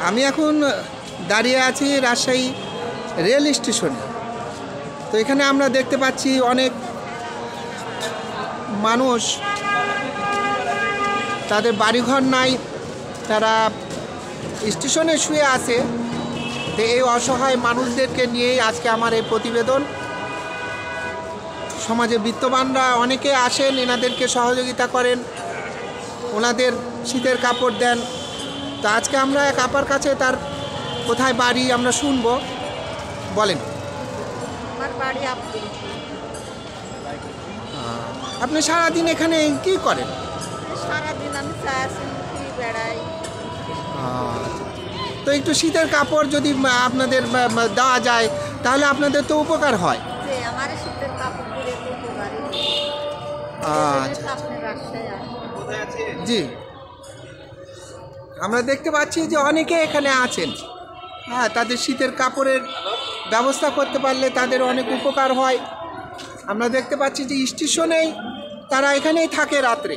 আমি এখন দাঁড়িয়ে আছি রাজশাহী রেল স্টেশনে। তো এখানে আমরা দেখতে পাচ্ছি অনেক মানুষ, তাদের বাড়িঘর নাই, তারা স্টেশনে শুয়ে আছে। তো এই অসহায় মানুষদেরকে নিয়েই আজকে আমার এই প্রতিবেদন। সমাজে বিত্তবানরা অনেকে আসেন, এনাদেরকে সহযোগিতা করেন, ওনাদের শীতের কাপড় দেন। তো আজকে আমরা এক আপার কাছে তার কোথায় বাড়ি আমরা শুনবো। বলেন। আমার বাড়ি আপনি সারাদিন এখানে কি করেন? সারাদিন আমি চাষি বেড়াই। তো একটু শীতের কাপড় যদি আপনাদের দেওয়া যায় তাহলে আপনাদের তো উপকার হয়। যে আমার শীতের কাপড় পরে তো উপকারী। আচ্ছা, আপনি রাজশাহী আসেন। জি, আমরা দেখতে পাচ্ছি যে অনেকে এখানে আছেন। হ্যাঁ, তাদের শীতের কাপড়ের ব্যবস্থা করতে পারলে তাদের অনেক উপকার হয়। আমরা দেখতে পাচ্ছি যে স্টেশনেই তারা এখানেই থাকে রাত্রে।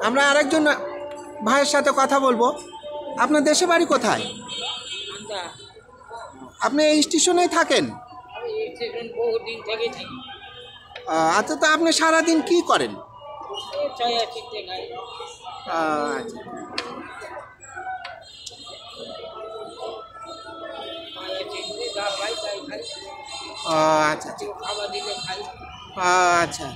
আমরা আরেকজন ভাইয়ের সাথে কথা বলবো। আপনার দেশে বাড়ি কোথায়? আপনি এই স্টেশনেই থাকেন? আচ্ছা, তো আপনি সারাদিন কি করেন? আচ্ছা, আচ্ছা, আচ্ছা,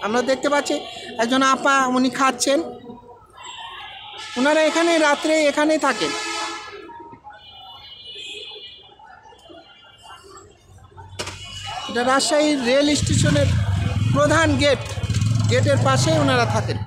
আমরা দেখতে পাচ্ছি একজন আপা, উনি খাচ্ছেন। ওনারা এখানে রাত্রে এখানেই থাকেন। এটা রাজশাহী রেল স্টেশনের প্রধান গেটের পাশেই ওনারা থাকেন।